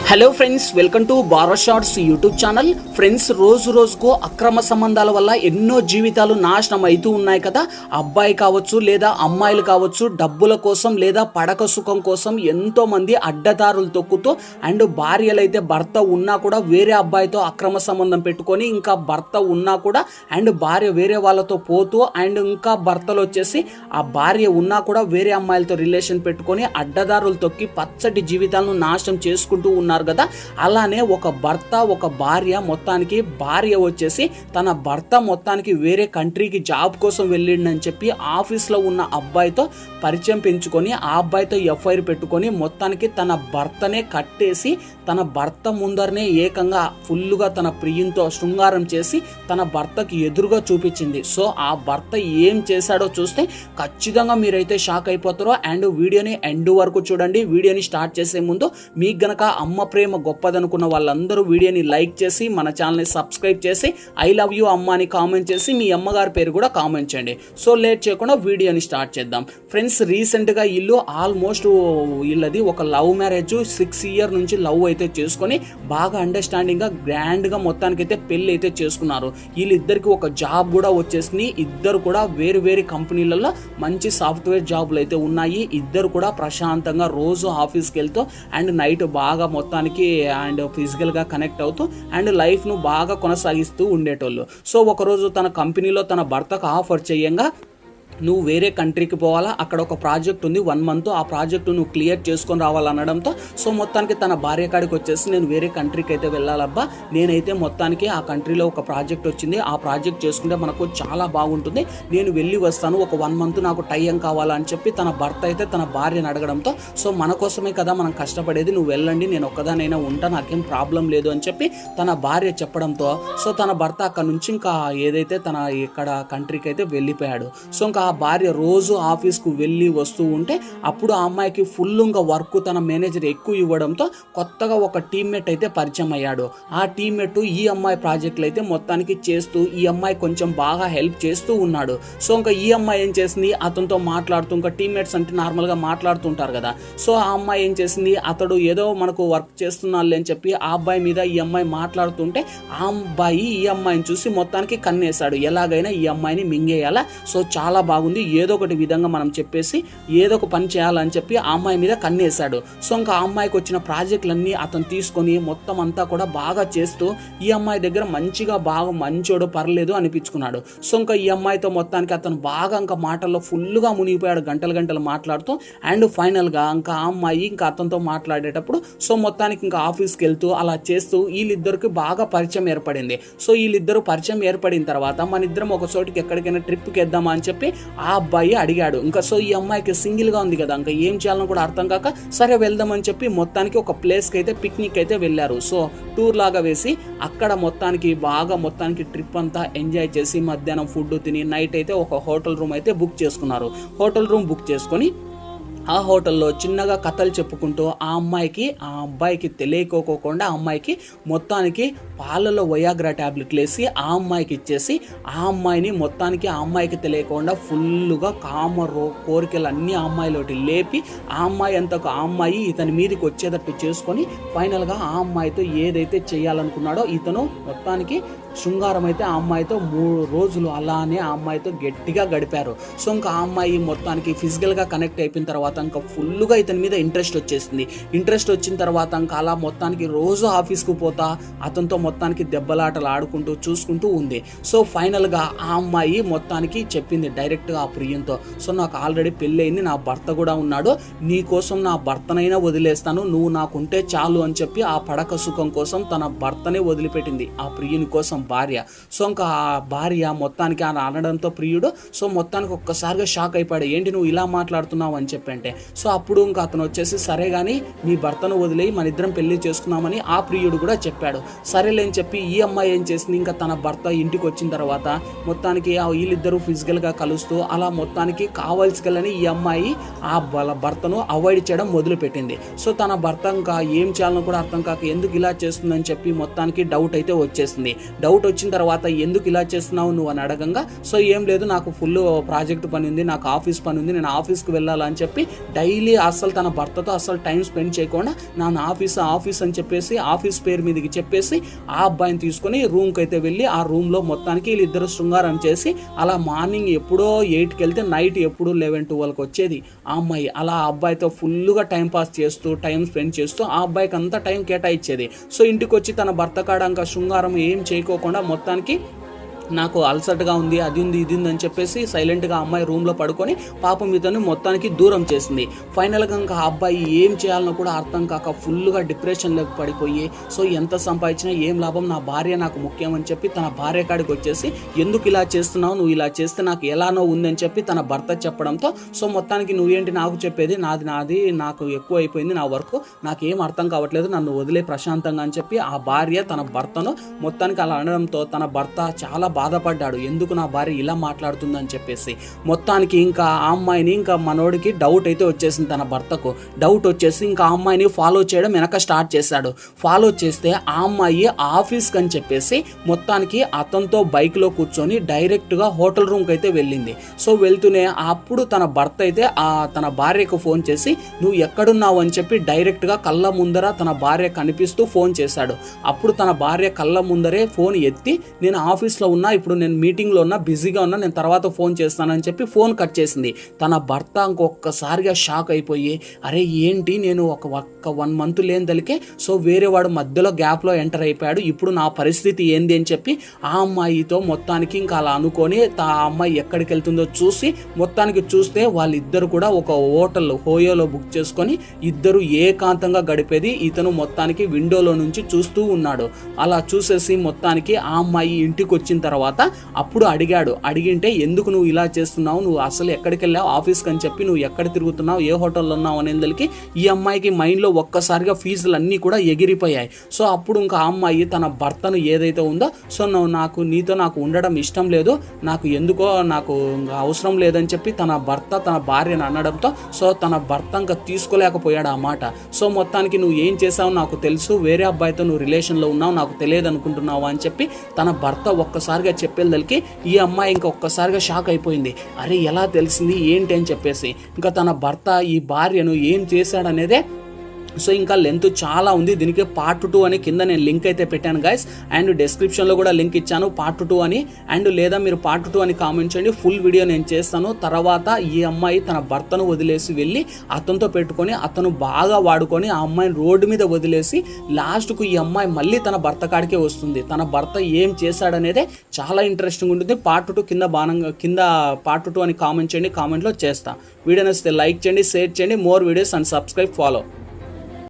Hello friends, welcome to బారో shorts YouTube channel. Friends, రోజు రోజుకు అక్రమ సంబంధాల వల్ల ఎన్నో జీవితాలు నాశనం అవుతూ ఉన్నాయి కదా. అబ్బాయి కావచ్చు లేదా అమ్మాయిలు కావచ్చు, డబ్బుల కోసం లేదా పడక సుఖం కోసం ఎంతో మంది అడ్డదారులు తొక్కుతూ అండ్ భార్యలు అయితే భర్త ఉన్నా కూడా వేరే అబ్బాయితో అక్రమ సంబంధం పెట్టుకొని, ఇంకా భర్త ఉన్నా కూడా అండ్ భార్య వేరే వాళ్ళతో పోతూ అండ్ ఇంకా భర్తలు వచ్చేసి ఆ భార్య ఉన్నా కూడా వేరే అమ్మాయిలతో రిలేషన్ పెట్టుకొని అడ్డదారులు తొక్కి పచ్చటి జీవితాలను నాశనం చేసుకుంటూ ఉన్నారు కదా. అలానే ఒక భర్త ఒక భార్య మొత్తానికి భార్య వచ్చేసి తన భర్త మొత్తానికి వేరే కంట్రీకి జాబ్ కోసం వెళ్ళిండని చెప్పి ఆఫీస్లో ఉన్న అబ్బాయితో పరిచయం పెంచుకొని ఆ అబ్బాయితో ఎఫ్ఐఆర్ పెట్టుకొని మొత్తానికి తన భర్తనే కట్టేసి తన భర్త ముందరనే ఏకంగా ఫుల్లుగా తన ప్రియంతో శృంగారం చేసి తన భర్తకి ఎదురుగా చూపించింది. సో ఆ భర్త ఏం చేశాడో చూస్తే ఖచ్చితంగా మీరైతే షాక్ అయిపోతారో. అండ్ వీడియోని ఎండ్ వరకు చూడండి. వీడియోని స్టార్ట్ చేసే ముందు మీకు గనక అమ్మ ప్రేమ గొప్పదనుకున్న వాళ్ళందరూ వీడియోని లైక్ చేసి మన ఛానల్ని సబ్స్క్రైబ్ చేసి ఐ లవ్ యూ అమ్మ అని కామెంట్ చేసి మీ అమ్మగారి పేరు కూడా కామెంట్ చేయండి. సో లేట్ చేయకుండా వీడియోని స్టార్ట్ చేద్దాం. ఫ్రెండ్స్, రీసెంట్గా వీళ్ళు ఆల్మోస్ట్ వీళ్ళది ఒక లవ్ మ్యారేజ్ 6 years నుంచి లవ్ అయితే చేసుకొని బాగా అండర్స్టాండింగ్గా గ్రాండ్గా మొత్తానికైతే పెళ్ళి అయితే చేసుకున్నారు. వీళ్ళిద్దరికి ఒక జాబ్ కూడా వచ్చేసింది. ఇద్దరు కూడా వేరు వేరు కంపెనీలలో మంచి సాఫ్ట్వేర్ జాబ్లు అయితే ఉన్నాయి. ఇద్దరు కూడా ప్రశాంతంగా రోజు ఆఫీస్కి వెళ్తూ అండ్ నైట్ బాగా మొత్తానికి అండ్ ఫిజికల్గా కనెక్ట్ అవుతూ అండ్ లైఫ్ను బాగా కొనసాగిస్తూ ఉండేటోళ్ళు. సో ఒకరోజు తన కంపెనీలో తన భర్తకు ఆఫర్ చేయంగా, నువ్వు వేరే కంట్రీకి పోవాలా, అక్కడ ఒక ప్రాజెక్ట్ ఉంది 1 month, ఆ ప్రాజెక్టు నువ్వు క్లియర్ చేసుకొని రావాలనడంతో సో మొత్తానికి తన భార్య కాడికి వచ్చేసి నేను వేరే కంట్రీకి అయితే వెళ్ళాలబ్బా, నేనైతే మొత్తానికి ఆ కంట్రీలో ఒక ప్రాజెక్ట్ వచ్చింది, ఆ ప్రాజెక్ట్ చేసుకుంటే మనకు చాలా బాగుంటుంది, నేను వెళ్ళి వస్తాను, ఒక 1 month నాకు టైం కావాలని చెప్పి తన భర్త అయితే తన భార్యను అడగడంతో సో మన కోసమే కదా మనం కష్టపడేది, నువ్వు వెళ్ళండి, నేను ఒక్కదానైనా ఉంటా, నాకేం ప్రాబ్లం లేదు అని చెప్పి తన భార్య చెప్పడంతో సో తన భర్త అక్కడ నుంచి ఇంకా ఏదైతే తన ఇక్కడ కంట్రీకి అయితే వెళ్ళిపోయాడు. సో ఇంకా ఆ భార్య రోజు ఆఫీస్కు వెళ్ళి వస్తూ ఉంటే అప్పుడు ఆ అమ్మాయికి ఫుల్గా వర్క్ తన మేనేజర్ ఎక్కువ ఇవ్వడంతో కొత్తగా ఒక టీమ్మేట్ అయితే పరిచయం అయ్యాడు. ఆ టీమ్మేట్ ఈ అమ్మాయి ప్రాజెక్టులు అయితే మొత్తానికి చేస్తూ ఈ అమ్మాయి కొంచెం బాగా హెల్ప్ చేస్తూ ఉన్నాడు. సో ఇంకా ఈ అమ్మాయి ఏం చేసింది, అతనితో మాట్లాడుతూ, ఇంకా టీమ్మేట్స్ అంటే నార్మల్గా మాట్లాడుతుంటారు కదా, సో ఆ అమ్మాయి ఏం చేసింది, అతడు ఏదో మనకు వర్క్ చేస్తున్నాడు అని చెప్పి ఆ అబ్బాయి మీద ఈ అమ్మాయి మాట్లాడుతుంటే ఆ అబ్బాయి ఈ అమ్మాయిని చూసి మొత్తానికి కన్నేశాడు, ఎలాగైనా ఈ అమ్మాయిని మింగేయాలా, సో చాలా బాగుంది, ఏదో ఒకటి విధంగా మనం చెప్పేసి ఏదో ఒక పని చేయాలని చెప్పి ఆ అమ్మాయి మీద కన్నేశాడు. సో ఇంకా ఆ అమ్మాయికి వచ్చిన ప్రాజెక్టులన్నీ అతను తీసుకొని మొత్తం అంతా కూడా బాగా చేస్తూ ఈ అమ్మాయి దగ్గర మంచిగా బాగా మంచోడు పర్లేదు అనిపించుకున్నాడు. సో ఇంకా ఈ అమ్మాయితో మొత్తానికి అతను బాగా ఇంకా మాటల్లో ఫుల్గా మునిగిపోయాడు, గంటలు మాట్లాడుతూ అండ్ ఫైనల్గా ఇంకా ఆ అమ్మాయి ఇంకా అతనితో మాట్లాడేటప్పుడు సో మొత్తానికి ఇంకా ఆఫీస్కి వెళ్తూ అలా చేస్తూ వీళ్ళిద్దరికి బాగా పరిచయం ఏర్పడింది. సో వీళ్ళిద్దరు పరిచయం ఏర్పడిన తర్వాత మన ఇద్దరం ఒక చోటికి ఎక్కడికైనా ట్రిప్కి వెద్దామా అని చెప్పి ఆ అబ్బాయి అడిగాడు. ఇంకా సో ఈ అమ్మాయికి సింగిల్గా ఉంది కదా, ఇంకా ఏం చేయాలని కూడా అర్థం కాక సరే వెళ్దామని చెప్పి మొత్తానికి ఒక ప్లేస్కి అయితే పిక్నిక్ అయితే వెళ్ళారు. సో టూర్ లాగా వేసి అక్కడ మొత్తానికి బాగా మొత్తానికి ట్రిప్ అంతా ఎంజాయ్ చేసి మధ్యాహ్నం ఫుడ్ తిని నైట్ అయితే ఒక హోటల్ రూమ్ అయితే బుక్ చేసుకున్నారు. హోటల్ రూమ్ బుక్ చేసుకొని ఆ హోటల్లో చిన్నగా కథలు చెప్పుకుంటూ ఆ అమ్మాయికి ఆ అబ్బాయికి తెలియకోకుండా ఆ అమ్మాయికి మొత్తానికి పాలలో వయాగ్రా ట్యాబ్లెట్లు వేసి ఆ అమ్మాయికి ఇచ్చేసి ఆ అమ్మాయిని మొత్తానికి ఆ అమ్మాయికి తెలియకుండా ఫుల్గా కోరికలు అన్నీ ఆ అమ్మాయిలోటి లేపి ఆ అమ్మాయి అంతకు ఆ అమ్మాయి ఇతని మీదకి వచ్చేటట్టు చేసుకొని ఫైనల్గా ఆ అమ్మాయితో ఏదైతే చేయాలనుకున్నాడో ఇతను మొత్తానికి శృంగారం అయితే ఆ అమ్మాయితో 3 రోజులు అలానే ఆ అమ్మాయితో గట్టిగా గడిపారు. సో ఇంకా ఆ అమ్మాయి మొత్తానికి ఫిజికల్గా కనెక్ట్ అయిపోయిన తర్వాత ఇంకా ఫుల్గా ఇతని మీద ఇంట్రెస్ట్ వచ్చేసింది. ఇంట్రెస్ట్ వచ్చిన తర్వాత ఇంకా అలా మొత్తానికి రోజు ఆఫీస్కు పోతా అతనితో మొత్తానికి దెబ్బలాటలు ఆడుకుంటూ చూసుకుంటూ ఉంది. సో ఫైనల్గా ఆ అమ్మాయి మొత్తానికి చెప్పింది డైరెక్ట్గా ఆ ప్రియంతో, సో నాకు ఆల్రెడీ పెళ్ళి అయింది, నా భర్త కూడా ఉన్నాడు, నీ కోసం నా భర్తనైనా వదిలేస్తాను, నువ్వు నాకుంటే చాలు అని చెప్పి ఆ పడక సుఖం కోసం తన భర్తనే వదిలిపెట్టింది ఆ ప్రియుని కోసం భార్య. సో ఇంకా ఆ భార్య మొత్తానికి ఆయన అనడంతో ప్రియుడు సో మొత్తానికి ఒక్కసారిగా షాక్ అయిపోయాడు, ఏంటి నువ్వు ఇలా మాట్లాడుతున్నావు అని చెప్పి అంటే. సో అప్పుడు ఇంకా అతను వచ్చేసి సరే కానీ మీ భర్తను వదిలేయి మన ఇద్దరం పెళ్లి చేసుకున్నామని ఆ ప్రియుడు కూడా చెప్పాడు. సరేలేని చెప్పి ఈ అమ్మాయి ఏం చేసింది, ఇంకా తన భర్త ఇంటికి వచ్చిన తర్వాత మొత్తానికి వీళ్ళిద్దరూ ఫిజికల్గా కలుస్తూ అలా మొత్తానికి కావాల్సికలని ఈ అమ్మాయి ఆ భర్తను అవాయిడ్ చేయడం మొదలుపెట్టింది. సో తన భర్త ఇంకా ఏం చేయాలని కూడా అర్థం కాక ఎందుకు ఇలా చేస్తుందని చెప్పి మొత్తానికి డౌట్ అయితే వచ్చేసింది. డౌట్ డౌట్ వచ్చిన తర్వాత ఎందుకు ఇలా చేస్తున్నావు నువ్వు అని అడగంగా సో ఏం లేదు నాకు ఫుల్ ప్రాజెక్ట్ పని ఉంది, నాకు ఆఫీస్ పని ఉంది, నేను ఆఫీస్కి వెళ్ళాలని చెప్పి డైలీ అసలు తన భర్తతో అసలు టైం స్పెండ్ చేయకుండా నా ఆఫీస్ అని చెప్పేసి ఆఫీస్ పేరు మీదకి చెప్పేసి ఆ అబ్బాయిని తీసుకొని రూమ్కి అయితే వెళ్ళి ఆ రూమ్లో మొత్తానికి వీళ్ళిద్దరు శృంగారం చేసి అలా మార్నింగ్ ఎప్పుడో 8కి వెళ్తే నైట్ ఎప్పుడు 11-12కి వచ్చేది ఆ అమ్మాయి. అలా ఆ అబ్బాయితో ఫుల్గా టైం పాస్ చేస్తూ టైం స్పెండ్ చేస్తూ ఆ అబ్బాయికి అంతా టైం కేటాయించేది. సో ఇంటికి వచ్చి తన భర్త కాడ ఇంకా శృంగారం ఏం చేయకోకుండా మొత్తానికి నాకు అలసటగా ఉంది, అది ఉంది, ఇది ఉంది అని చెప్పేసి సైలెంట్గా అమ్మాయి రూమ్లో పడుకొని పాపం ఇతను మొత్తానికి దూరం చేసింది. ఫైనల్గా ఇంకా ఆ అబ్బాయి ఏం చేయాలనో కూడా అర్థం కాక ఫుల్గా డిప్రెషన్లోకి పడిపోయి సో ఎంత సంపాదించినా ఏం లాభం, నా భార్య నాకు ముఖ్యం అని చెప్పి తన భార్య కాడికి వచ్చేసి ఎందుకు ఇలా చేస్తున్నావు, నువ్వు ఇలా చేస్తే నాకు ఎలానో ఉందని చెప్పి తన భర్త చెప్పడంతో సో మొత్తానికి నువ్వేంటి నాకు చెప్పేది, నాది నాకు ఎక్కువ అయిపోయింది, నా వర్క్ నాకేం అర్థం కావట్లేదు, నన్ను వదిలే ప్రశాంతంగా అని చెప్పి ఆ భార్య తన భర్తను మొత్తానికి అలా అనడంతో తన భర్త చాలా బాధపడ్డాడు. ఎందుకు నా భార్య ఇలా మాట్లాడుతుందని చెప్పేసి మొత్తానికి ఇంకా ఆ అమ్మాయిని ఇంకా మనోడికి డౌట్ అయితే వచ్చేసింది. తన భర్తకు డౌట్ వచ్చేసి ఇంకా ఆ అమ్మాయిని ఫాలో చేయడం వెనక స్టార్ట్ చేశాడు. ఫాలో చేస్తే ఆ అమ్మాయి ఆఫీస్కి అని చెప్పేసి మొత్తానికి అతనితో బైక్లో కూర్చొని డైరెక్ట్గా హోటల్ రూమ్కి అయితే వెళ్ళింది. సో వెళ్తూనే అప్పుడు తన భర్త అయితే తన భార్యకు ఫోన్ చేసి నువ్వు ఎక్కడున్నావు అని చెప్పి డైరెక్ట్గా కళ్ళ ముందర తన భార్య కనిపిస్తూ ఫోన్ చేశాడు. అప్పుడు తన భార్య కళ్ళ ముందరే ఫోన్ ఎత్తి నేను ఆఫీస్లో ఉన్నా, ఇప్పుడు నేను మీటింగ్లో ఉన్నా, బిజీగా ఉన్నా, నేను తర్వాత ఫోన్ చేస్తానని చెప్పి ఫోన్ కట్ చేసింది. తన భర్త ఇంకొకసారిగా షాక్ అయిపోయి అరే ఏంటి నేను ఒక 1 మంత్ లేని దలికే సో వేరే వాడు మధ్యలో గ్యాప్లో ఎంటర్ అయిపోయాడు, ఇప్పుడు నా పరిస్థితి ఏంది అని చెప్పి ఆ అమ్మాయితో మొత్తానికి ఇంకా అలా అనుకొని ఆ అమ్మాయి ఎక్కడికి వెళ్తుందో చూసి మొత్తానికి చూస్తే వాళ్ళిద్దరు కూడా ఒక హోటల్ హోయోలో బుక్ చేసుకొని ఇద్దరు ఏకాంతంగా గడిపేది ఇతను మొత్తానికి విండోలో నుంచి చూస్తూ ఉన్నాడు. అలా చూసేసి మొత్తానికి ఆ అమ్మాయి ఇంటికి వచ్చిన తర్వాత అప్పుడు అడిగింటే ఎందుకు నువ్వు ఇలా చేస్తున్నావు, నువ్వు అసలు ఎక్కడికి వెళ్ళావు ఆఫీస్కి అని చెప్పి నువ్వు ఎక్కడ తిరుగుతున్నావు, ఏ హోటల్లో ఉన్నావు అనేందుకు ఈ అమ్మాయికి మైండ్లో ఒక్కసారిగా ఫీజులు అన్నీ కూడా ఎగిరిపోయాయి. సో అప్పుడు ఇంకా ఆ అమ్మాయి తన భర్తను ఏదైతే ఉందో సో నీతో నాకు ఉండడం ఇష్టం లేదు, నాకు ఎందుకో నాకు అవసరం లేదని చెప్పి తన భార్యను అనడంతో సో తన భర్త ఇంకా తీసుకోలేకపోయాడు ఆ మాట. సో మొత్తానికి నువ్వు ఏం చేసావు నాకు తెలుసు, వేరే అబ్బాయితో నువ్వు రిలేషన్లో ఉన్నావు, నాకు తెలియదు అనుకుంటున్నావు అని చెప్పి తన భర్త ఒక్కసారిగా చెప్పేదలికి ఈ అమ్మాయి ఇంకా ఒక్కసారిగా షాక్ అయిపోయింది. అరే ఎలా తెలిసింది ఏంటి అని చెప్పేసి ఇంకా తన భర్త ఈ భార్యను ఏం చేశాడనేదే సో ఇంకా లెంత్ చాలా ఉంది. దీనికి పార్ట్ 2 అని కింద నేను లింక్ అయితే పెట్టాను గైస్, అండ్ డిస్క్రిప్షన్లో కూడా లింక్ ఇచ్చాను పార్ట్ 2 అని, అండ్ లేదా మీరు పార్ట్ 2 అని కామెంట్ చేయండి, ఫుల్ వీడియో నేను చేస్తాను. తర్వాత ఈ అమ్మాయి తన భర్తను వదిలేసి వెళ్ళి అతనితో పెట్టుకొని అతను బాగా వాడుకొని ఆ అమ్మాయిని రోడ్డు మీద వదిలేసి లాస్ట్కు ఈ అమ్మాయి మళ్ళీ తన భర్త కాడికే వస్తుంది. తన భర్త ఏం చేశాడనేదే చాలా ఇంట్రెస్టింగ్ ఉంటుంది. పార్ట్ 2 కింద పార్ట్ 2 అని కామెంట్ చేయండి, కామెంట్లో చేస్తా. వీడియో నచ్చితే లైక్ చేయండి, షేర్ చేయండి, more videos and subscribe follow.